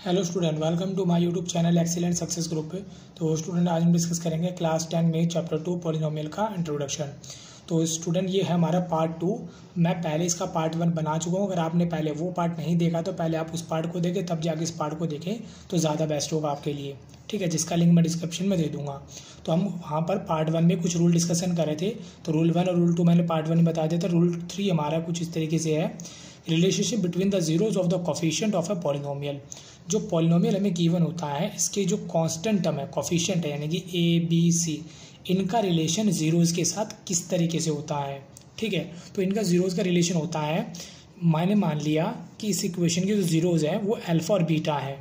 Hello student, welcome to my YouTube channel excellent success group पे। तो student आज हम डिस्कस करेंगे क्लास 10 में चैप्टर 2 पॉलिनोमियल का इंट्रोडक्शन। तो स्टूडेंट ये है हमारा पार्ट 2। मैं पहले इसका पार्ट 1 बना चुका हूँ। अगर आपने पहले वो पार्ट नहीं देखा तो पहले आप उस पार्ट को देखें, तब जाके इस पार्ट को देखें तो ज़्यादा बेस्ट होगा आपके लिए। ठीक है, जिसका लिंक मैं डिस्क्रिप्शन में दे दूंगा। तो हम वहाँ पर पार्ट 1 में कुछ रूल डिस्कशन कर रहे थे। तो रूल 1 और रूल 2 मैंने पार्ट 1 में बता दिया था। रूल 3 हमारा कुछ इस तरीके से है, relationship between the zeros of the coefficient of a polynomial. जो पॉलिनोमियल हमें गिवन होता है, इसके जो कांस्टेंट टर्म है, कोफिशिएंट है, यानी कि ए बी सी, इनका रिलेशन जीरोज के साथ किस तरीके से होता है। ठीक है, तो इनका जीरोज का रिलेशन होता है, मैंने मान लिया कि इस इक्वेशन के जो जीरोज है वो अल्फा और बीटा है।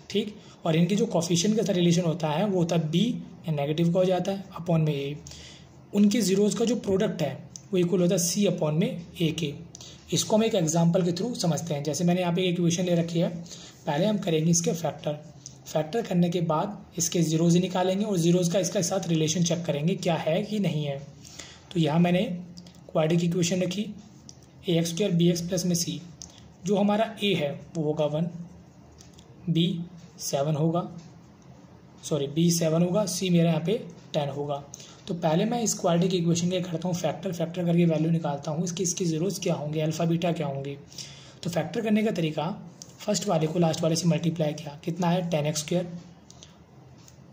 ठीक, और इनके जो कोफिशिएंट के साथ रिलेशन होता है वो होता है बी, या नेगेटिव का हो जाता है, अपॉन में ए। उनके जीरोज का जो प्रोडक्ट है वो इक्वल होता है सी अपॉन में ए के। इसको हम एक एग्जांपल के थ्रू समझते हैं। जैसे मैंने यहाँ पे एक इक्वेशन ले रखी है, पहले हम करेंगे इसके फैक्टर करने के बाद इसके जीरोज निकालेंगे और जीरोज का इसका साथ रिलेशन चेक करेंगे क्या है कि नहीं है। तो यहाँ मैंने क्वाड्रेटिक इक्वेशन रखी, A X square B X plus में सी। जो हमारा ए है वो होगा 1, बी 7 होगा, सॉरी बी 7 होगा, सी मेरा यहाँ पे 10 होगा। तो पहले मैं इस क्वाड्रेटिक इक्वेशन के करता हूँ फैक्टर करके वैल्यू निकालता हूँ इसके जीरोज क्या होंगे, अल्फा बीटा क्या होंगे। तो फैक्टर करने का तरीका, फर्स्ट वाले को लास्ट वाले से मल्टीप्लाई किया, कितना है 10x स्क्वायर।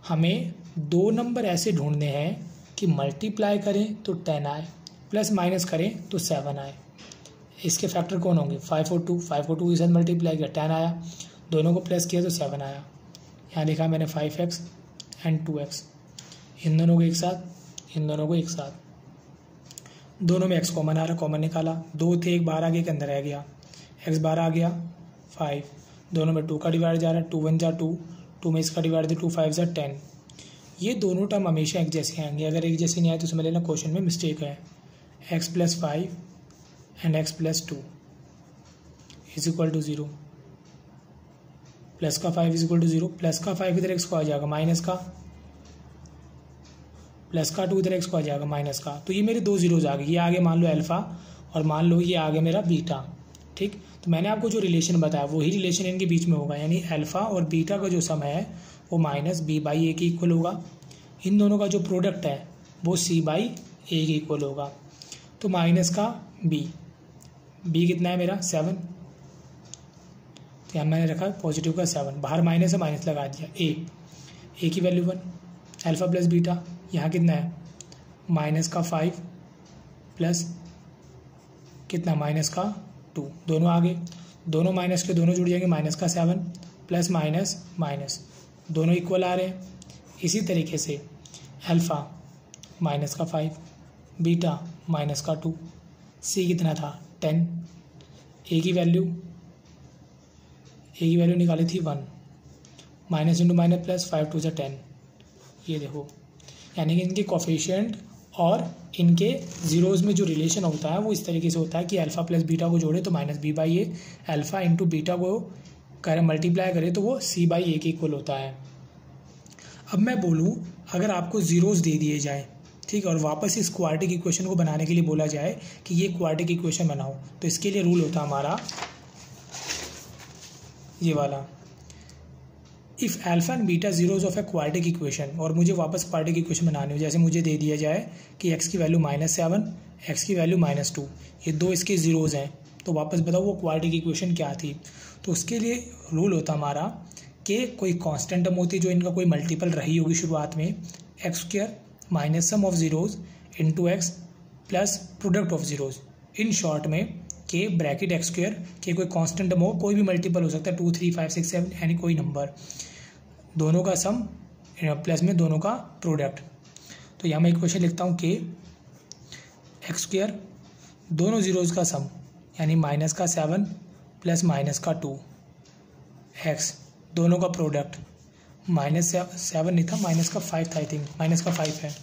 हमें दो नंबर ऐसे ढूंढने हैं कि मल्टीप्लाई करें तो 10 आए, प्लस माइनस करें तो 7 आए। इसके फैक्टर कौन होंगे, 5 और 2। 5 और 2 के साथ मल्टीप्लाई किया 10 आया, दोनों को प्लस किया तो 7 आया। यहाँ लिखा मैंने 5x एंड 2x, इन दोनों को एक साथ, इन दोनों को एक साथ। दोनों में x कॉमन आ रहा, कॉमन निकाला, 2 थे, एक बाहर आ गया, एक अंदर रह गया, x बाहर आ गया 5। दोनों में 2 का डिवाइड जा रहा है, 2 1 जा 2, 2 में इसका डिवाइड दे 2 5 जा 10। ये दोनों टर्म हमेशा एक जैसे आएंगे। अगर एक जैसे नहीं आए तो समझ लेना क्वेश्चन में मिस्टेक है। x plus 5 and x plus 2 is equal to 0। Plus का 5 इज इक्वल टू 0, प्लस का 5 इधर x को आ जाएगा माइनस का, प्लस का 2 इधर x को आ जाएगा माइनस का। तो ये मेरे दो जीरोज आ गए, ये आगे मान लो अल्फा और मान लो ये आगे मेरा बीटा। ठीक, तो मैंने आपको जो रिलेशन बताया वही रिलेशन इनके बीच में होगा, यानी अल्फा और बीटा का जो सम है वो माइनस बी बाई ए के इक्वल होगा। इन दोनों का जो प्रोडक्ट है वो सी बाई ए के इक्वल होगा। तो माइनस का बी कितना है मेरा 7, तो यहाँ मैंने रखा पॉजिटिव का 7, बाहर माइनस है, माइनस लगा दिया। ए की वैल्यू 1, अल्फा प्लस बीटा यहाँ कितना है माइनस का 5 प्लस कितना माइनस का 2, दोनों आगे, दोनों माइनस के दोनों जुड़ जाएंगे, माइनस का 7 प्लस माइनस माइनस, दोनों इक्वल आ रहे हैं। इसी तरीके से अल्फा माइनस का 5, बीटा माइनस का 2, सी कितना था 10। ए की वैल्यू निकाली थी 1, माइनस इंटू माइनस प्लस 5 2 10। ये देखो, यानी कि इनके कोफिशिएंट और इनके जीरोज में जो रिलेशन होता है वो इस तरीके से होता है कि अल्फा प्लस बीटा को जोड़े तो minus B by A, alpha into beta को करें मल्टीप्लाई करें तो वो सी बाई ए के इक्वल होता है। अब मैं बोलूँ, अगर आपको जीरोज दे दिए जाए, ठीक, और वापस इस क्वाड्रेटिक इक्वेशन को बनाने के लिए बोला जाए कि ये क्वाड्रेटिक इक्वेशन बनाओ, तो इसके लिए रूल होता हमारा ये वाला, if alpha and beta zeros of a quadratic equation, और मुझे वापस क्वाड्रेटिक इक्वेशन बनानी हो, जैसे मुझे दे दिया जाए कि x की वैल्यू -7, x की वैल्यू -2, ये दो इसके जीरोज हैं, तो वापस बताओ वो क्वाड्रेटिक इक्वेशन क्या थी। तो उसके लिए रूल होता हमारा कि कोई कांस्टेंट टर्म होती है जो इनका कोई मल्टीपल रही होगी शुरुआत में, x square minus sum of zeros into x plus product of zeros. In short में के ब्रैकेट एक्स स्क्वायर के कोई कांस्टेंट टर्म हो, कोई भी मल्टीपल हो सकता है, 2 3 5 6 7 यानी कोई नंबर, दोनों का सम प्लस में दोनों का प्रोडक्ट। तो यहाँ मैं इक्वेशन लिखता हूँ कि एक्स स्क्वायर दोनों जीरोज का सम यानी माइनस का 7 प्लस माइनस का 2, एक्स दोनों का प्रोडक्ट माइनस 7 नहीं था, माइनस का 5 था, आई थिंक माइनस का 5 है,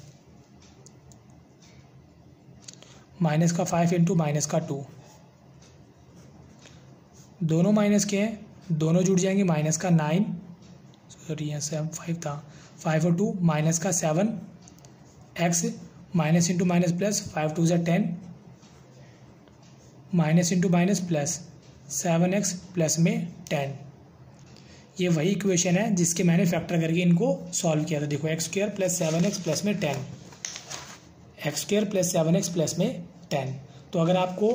माइनस का 5 इंटू माइनस का 2, दोनों माइनस के हैं, दोनों जुड़ जाएंगे, माइनस का 9, सॉरी यहाँ से 5 था, 5 और 2 माइनस का 7, x minus into minus plus 5 2 10, minus into minus plus 7x plus में 10। ये वही इक्वेशन है जिसके मैंने फैक्टर करके इनको सॉल्व किया था। देखो x square plus 7x plus में 10, x square plus 7x plus में 10। तो अगर आपको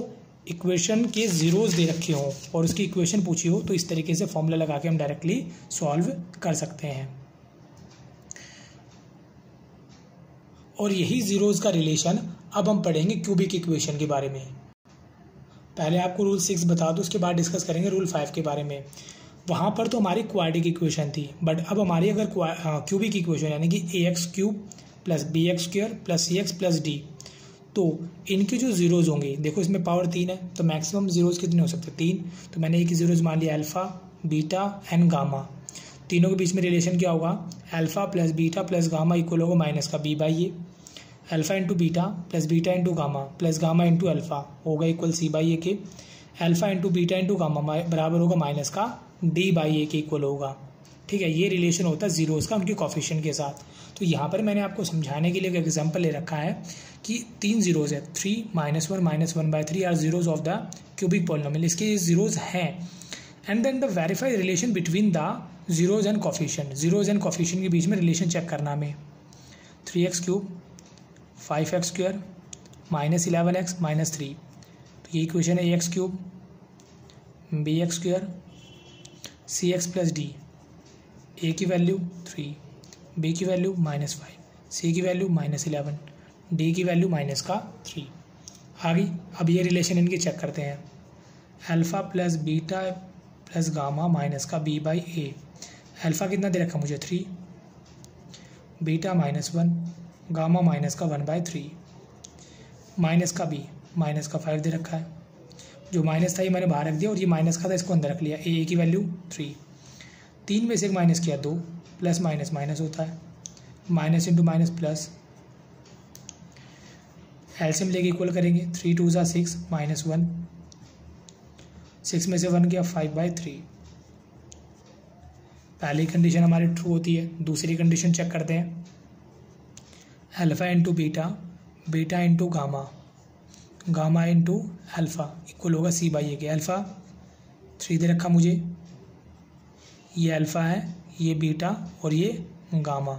इक्वेशन के जीरोज दे रखे हों और उसकी इक्वेशन पूछी हो तो इस तरीके से फॉर्मूला लगा के हम डायरेक्टली सॉल्व कर सकते हैं। और यही जीरोज का रिलेशन अब हम पढ़ेंगे क्यूबिक इक्वेशन के बारे में। पहले आपको रूल 6 बता दो, उसके बाद डिस्कस करेंगे रूल 5 के बारे में। वहाँ पर तो हमारी क्वाड्रेटिक इक्वेशन थी, बट अब हमारी अगर क्यूबिक इक्वेशन यानी कि ax cube plus bx square plus cx plus d, तो इनके जो जीरोज होंगे, देखो इसमें पावर 3 है तो मैक्सिमम जीरोज कितने हो सकते हैं 3। तो मैंने एक ही जीरोज मान लिया अल्फा, बीटा एंड गामा। तीनों के बीच में रिलेशन क्या होगा, alpha plus beta plus gamma equal होगा माइनस का b by A. Alpha into beta plus beta into gamma plus gamma into alpha होगा इक्वल c बाई ए के। Alpha into beta into gamma बराबर होगा माइनस का d by ए के equal होगा। ठीक है, ये रिलेशन होता है जीरोज का उनके कोफिशिएंट के साथ। तो यहाँ पर मैंने आपको समझाने के लिए एक एग्जांपल ले रखा है कि 3 जीरोज है, 3 -1 -1/3 are zeros of the cubic polynomial. इसके ये जीरोज हैं and then the verify relation between the zeros and coefficient. Zeros and coefficient के बीच में रिलेशन चेक करना हमें। 3x cube 5x square -11x -3, तो ये इक्वेशन है ax cube bx square cx plus d। a की वैल्यू 3, b की वैल्यू -5, c की वैल्यू -11, d की वैल्यू -3 आ गई। अब ये रिलेशन इनके चेक करते हैं। Alpha plus beta plus gamma minus का b बाई ए। अल्फ़ा कितना दे रखा मुझे 3, बीटा -1, गामा माइनस का 1/3, माइनस का b माइनस का 5 दे रखा है। जो माइनस था ये मैंने बाहर रख दिया और ये माइनस का था इसको अंदर रख लिया। a की वैल्यू 3, 3 में से एक माइनस किया 2, प्लस माइनस माइनस होता है, minus into minus plus. LCM लेके इक्वल करेंगे, 3 2 ज़ा 6 -1, 6 में से 1 गया 5/3। पहली कंडीशन हमारी ट्रू होती है। दूसरी कंडीशन चेक करते हैं। Alpha into beta, beta into gamma, gamma into alpha equal होगा c बाई ए के। अल्फ़ा 3 दे रखा मुझे, ये अल्फ़ा है, ये बीटा और ये gamma.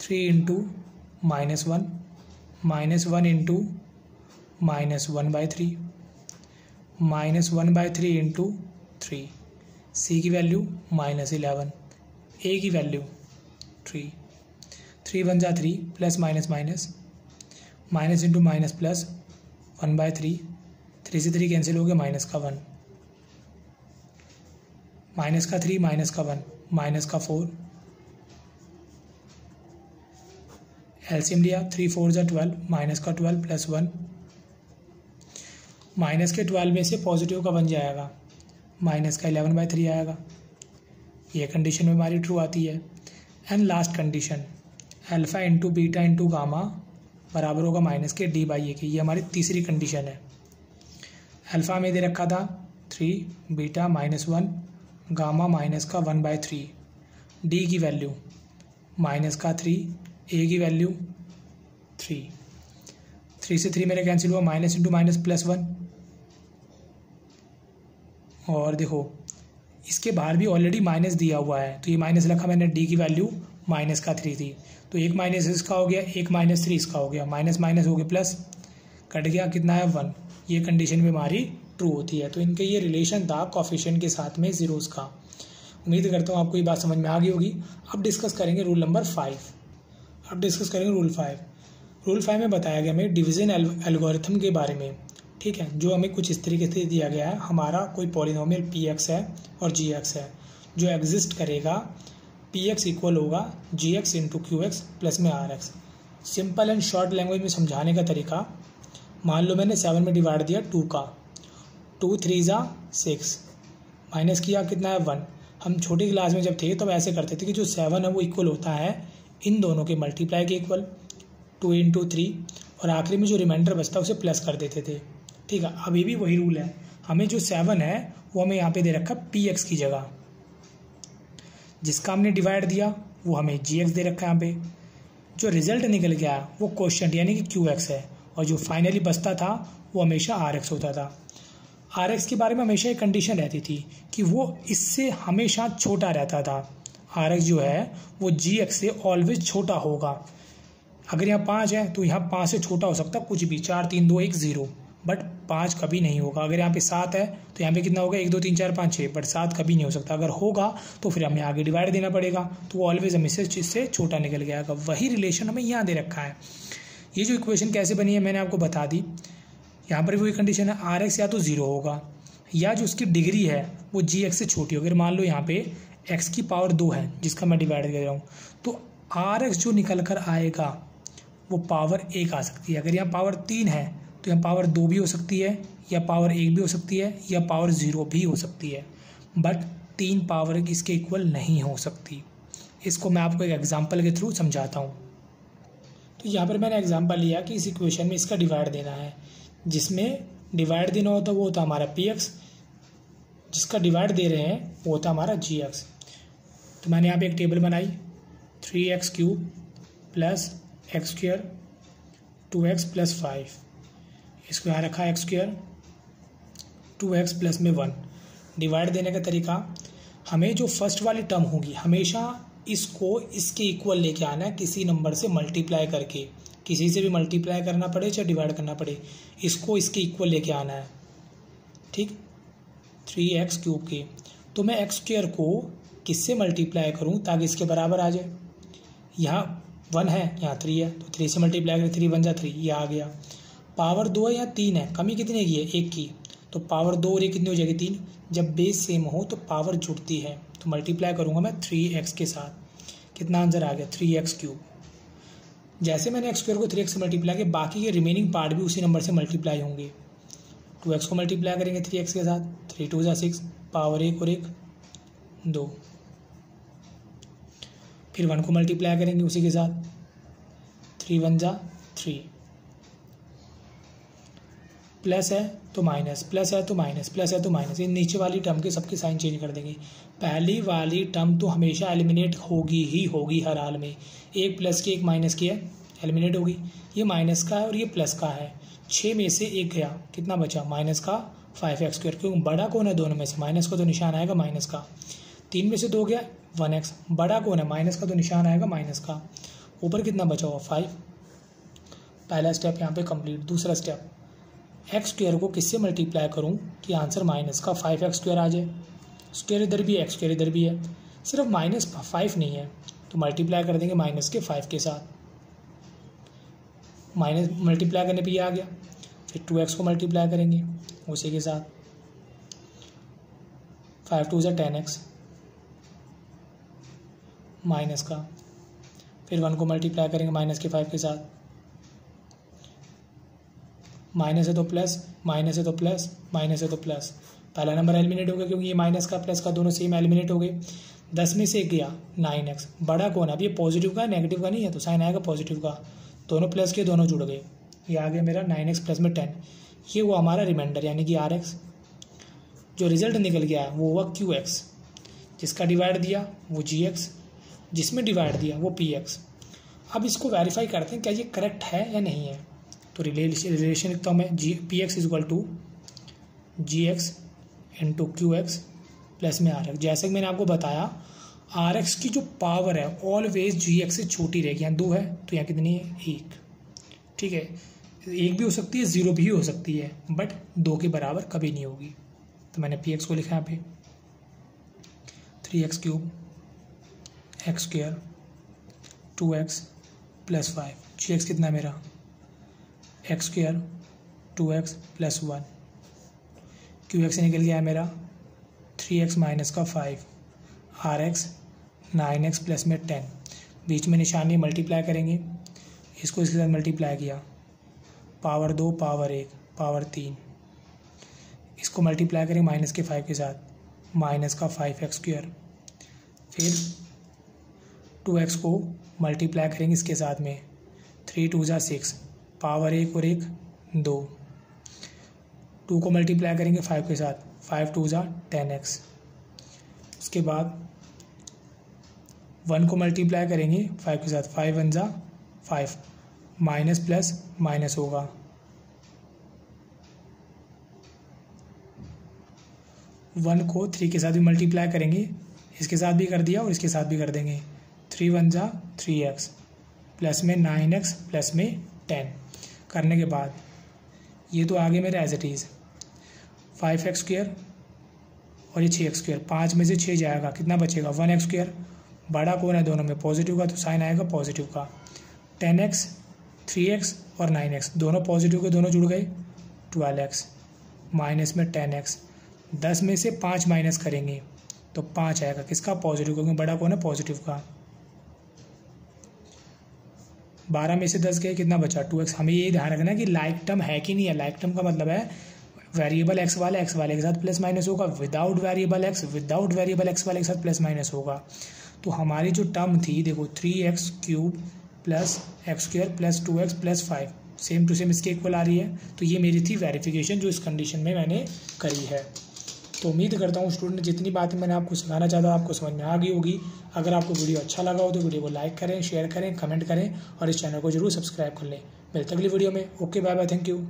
3 into -1, -1 into -1/3, -1/3 into 3, c की वैल्यू -11, a की वैल्यू 3, 3 1 जा 3, plus minus minus, minus into minus plus 1/3, 3 से 3 कैंसिल हो गया, माइनस का 1, माइनस का 3 माइनस का 1, माइनस का 4। एलसीएम लिया, 3 4 जा 12, माइनस का 12 प्लस 1, माइनस के 12 में से पॉजिटिव का 1 जाएगा, माइनस का 11/3 आएगा। ये कंडीशन में हमारी ट्रू आती है। And last condition, alpha into beta into gamma बराबर होगा माइनस के d बाई ए के। ये हमारी तीसरी कंडीशन है। अल्फ़ा में दे रखा था 3, बीटा -1, गामा माइनस का 1/3, d की वैल्यू माइनस का 3, a की वैल्यू 3, 3 से 3 मेरे कैंसिल हुआ, माइनस इंटू माइनस प्लस 1। और देखो इसके बाहर भी ऑलरेडी माइनस दिया हुआ है तो ये माइनस रखा मैंने, d की वैल्यू माइनस का 3 थी तो एक माइनस इसका हो गया, एक -3 इसका हो गया, माइनस माइनस हो गया प्लस, कट गया, कितना है 1। ये कंडीशन में हमारी ट्रू होती है। तो इनके ये रिलेशन था कोफिशिएंट के साथ में जीरोस का। उम्मीद करता हूँ आपको ये बात समझ में आ गई होगी। अब डिस्कस करेंगे रूल नंबर 5। अब डिस्कस करेंगे रूल 5। रूल 5 में बताया गया हमें डिवीजन एल्गोरिथम के बारे में। ठीक है, जो हमें कुछ इस तरीके से दिया गया है, हमारा कोई पॉलिनोमियल px है और gx है जो एग्जिस्ट करेगा, px इक्वल होगा gx इंटू qx प्लस में rx। Simple and short language में समझाने का तरीका, मान लो मैंने 7 में डिवाइड दिया 2 का, 2 3 ज़ा 6, माइनस किया कितना है 1। हम छोटी क्लास में जब थे तब ऐसे करते थे कि जो 7 है वो इक्वल होता है इन दोनों के मल्टीप्लाई के इक्वल, 2 इंटू 3, और आखिरी में जो रिमाइंडर बचता है उसे प्लस कर देते थे। ठीक है, अभी भी वही रूल है। हमें जो 7 है वो हमें यहाँ पे दे रखा px की जगह, जिसका हमने डिवाइड दिया वो हमें gx दे रखा है। यहाँ पे जो रिजल्ट निकल गया वो क्वोशिएंट यानी कि qx है, और जो फाइनली बचता था वो हमेशा rx होता था। आर एक्स के बारे में हमेशा एक कंडीशन रहती थी कि वो इससे हमेशा छोटा रहता था। आर एक्स जो है वो जी एक्स से ऑलवेज छोटा होगा। अगर यहाँ 5 है तो यहाँ 5 से छोटा हो सकता कुछ भी, 4 3 2 1 0, बट 5 कभी नहीं होगा। अगर यहाँ पे 7 है तो यहाँ पे कितना होगा, 1 2 3 4 5 6, बट 7 कभी नहीं हो सकता। अगर होगा तो फिर हमें आगे डिवाइड देना पड़ेगा, तो वो ऑलवेज हमें इससे छोटा निकल गया। वही रिलेशन हमें यहाँ दे रखा है। ये जो इक्वेशन कैसे बनी है मैंने आपको बता दी। यहाँ पर भी वही कंडीशन है, आर एक्स या तो 0 होगा या जो उसकी डिग्री है वो जी एक्स से छोटी होगी। अगर मान लो यहाँ पे एक्स की पावर 2 है जिसका मैं डिवाइड कर रहा हूँ, तो आर एक्स जो निकल कर आएगा वो पावर 1 आ सकती है। अगर यहाँ पावर 3 है तो यहाँ पावर 2 भी हो सकती है, या पावर 1 भी हो सकती है, या पावर 0 भी हो सकती है, बट 3 पावर इसके इक्वल नहीं हो सकती। इसको मैं आपको एक एग्जांपल के थ्रू समझाता हूँ। तो यहाँ पर मैंने एग्जांपल लिया कि इस इक्वेशन में इसका डिवाइड देना है। जिसमें डिवाइड देना होता वो होता हमारा पी एक्स, जिसका डिवाइड दे रहे हैं वो होता हमारा जी एक्स। तो मैंने यहाँ पे एक टेबल बनाई, 3x³ plus x square 2x plus 5, इसको यहाँ रखा x स्क्वायर 2x प्लस में 1। डिवाइड देने का तरीका, हमें जो फर्स्ट वाली टर्म होगी हमेशा इसको इसके इक्वल लेके आना है, किसी नंबर से मल्टीप्लाई करके, किसी से भी मल्टीप्लाई करना पड़े चाहे डिवाइड करना पड़े, इसको इसके इक्वल लेके आना है। ठीक, 3x³ के, तो मैं एक्स स्क्वायर को किससे मल्टीप्लाई करूं ताकि इसके बराबर आ जाए। यहाँ 1 है, यहाँ 3 है, तो 3 से मल्टीप्लाई करें, 3 1 जा 3, ये आ गया। पावर 2 है या 3 है, कमी कितने की है, 1 की, तो पावर 2 और 1 कितनी हो जाएगी, 3। जब बेस सेम हो तो पावर जुड़ती है, तो मल्टीप्लाई करूँगा मैं 3x के साथ। कितना आंसर आ गया, 3x³। जैसे मैंने एक्स स्क्वायर को 3x से मल्टीप्लाई किया, बाकी के रिमेनिंग पार्ट भी उसी नंबर से मल्टीप्लाई होंगे। 2x को मल्टीप्लाई करेंगे 3x के साथ, 3 2 जा 6, पावर 1 और 1 2। फिर 1 को मल्टीप्लाई करेंगे उसी के साथ, 3 1 जा 3, प्लस है तो माइनस, प्लस है तो माइनस, प्लस है तो माइनस। ये नीचे वाली टर्म के सबके साइन चेंज कर देंगे। पहली वाली टर्म तो हमेशा एलिमिनेट होगी ही होगी हर हाल में। एक प्लस की एक माइनस की है, एलिमिनेट होगी। ये माइनस का है और ये प्लस का है, 6 में से 1 गया, कितना बचा, माइनस का 5x²। क्योंकि बड़ा कौन है दोनों में से, माइनस का तो निशान आएगा माइनस का। 3 में से 2 गया 1x, बड़ा कौन है, माइनस का तो निशान आएगा माइनस का। ऊपर कितना बचा हुआ 5। पहला स्टेप यहाँ पे कंप्लीट। दूसरा स्टेप, एक्स स्क्वायर को किससे मल्टीप्लाई करूँ कि आंसर माइनस का 5x² आ जाए। स्क्वायर इधर भी है, एक्स स्क्वायर इधर भी है, सिर्फ -5 नहीं है, तो मल्टीप्लाई कर देंगे माइनस के 5 के साथ। माइनस मल्टीप्लाई करने पे ये आ गया। फिर 2x को मल्टीप्लाई करेंगे उसी के साथ, 5 2 जा 10x माइनस का। फिर 1 को मल्टीप्लाई करेंगे माइनस के 5 के साथ, माइनस है तो प्लस, माइनस है तो प्लस, माइनस है तो प्लस। पहला नंबर एलिमिनेट हो गया क्योंकि ये माइनस का प्लस का दोनों सेम एलिमिनेट हो गए। 10 में से 1 गया 9x, बड़ा कौन है, अब ये पॉजिटिव का नेगेटिव का नहीं है, तो साइन आएगा पॉजिटिव का। दोनों प्लस के दोनों जुड़ गए, ये आ गया मेरा 9x प्लस में 10। ये वो हमारा रिमाइंडर यानी कि rx। जो रिजल्ट निकल गया है वो हुआ qx, जिसका डिवाइड दिया वो gx, जिसमें डिवाइड दिया वो px। अब इसको वेरीफाई करते हैं क्या ये करेक्ट है या नहीं है। तो रिलेशन लिखता हूँ मैं, px equal to gx into qx plus में rx। जैसे कि मैंने आपको बताया rx की जो पावर है ऑलवेज gx से छोटी रहेगी। यहाँ 2 है तो यहाँ कितनी है 1, ठीक है। 1 भी हो सकती है, 0 भी हो सकती है, बट 2 के बराबर कभी नहीं होगी। तो मैंने px को लिखा यहाँ पे 3x³ x square 2x plus 5, gx कितना है मेरा x square 2x plus 1, qx से निकल गया है मेरा 3x माइनस का 5, rx 9x प्लस में 10। बीच में निशानी मल्टीप्लाई करेंगे, इसको इसके साथ मल्टीप्लाई किया, पावर 2 पावर 1 पावर 3, इसको मल्टीप्लाई करेंगे माइनस के 5 के साथ, माइनस का 5x²। फिर 2x को मल्टीप्लाई करेंगे इसके साथ में, 3 2 जा 6, पावर 1 और 1 2, 2 को मल्टीप्लाई करेंगे 5 के साथ, 5 2 जा 10x। उसके बाद 1 को मल्टीप्लाई करेंगे 5 के साथ, 5 1 जा 5, माइनस प्लस माइनस होगा, 1 को 3 के साथ भी मल्टीप्लाई करेंगे, इसके साथ भी कर दिया और इसके साथ भी कर देंगे। 3 1 जा 3x प्लस में 9x प्लस में 10 करने के बाद ये तो आगे मेरा as it is 5x square और ये 6x स्क्वायर, 5 में से 6 जाएगा, कितना बचेगा 1x स्क्वायर। बड़ा कौन है दोनों में, पॉजिटिव का, तो साइन आएगा पॉजिटिव का। 10x 3x और 9x दोनों पॉजिटिव के दोनों जुड़ गए, 12x माइनस में 10x। 10 में से 5 माइनस करेंगे तो 5 आएगा, किसका, पॉजिटिव, क्योंकि बड़ा कौन है, पॉजिटिव का। 12 में से 10 गए, कितना बचा 2x। हमें ये ध्यान रखना है कि लाइक टर्म है कि नहीं है। लाइक टर्म का मतलब है वेरिएबल x वाले के साथ प्लस माइनस होगा, विदाउट वेरिएबल x वाले के साथ प्लस माइनस होगा। तो हमारी जो टर्म थी देखो 3x cube plus x square plus 2x plus 5 same to same इसके इक्वल आ रही है। तो ये मेरी थी वेरिफिकेशन जो इस कंडीशन में मैंने करी है। तो उम्मीद करता हूँ स्टूडेंट जितनी बातें मैंने आपको सिखाना चाहता आपको समझ में आ गई होगी। अगर आपको वीडियो अच्छा लगा हो तो वीडियो को लाइक करें, शेयर करें, कमेंट करें और इस चैनल को जरूर सब्सक्राइब कर लें। मिलते अगली वीडियो में। Okay, bye bye, thank you.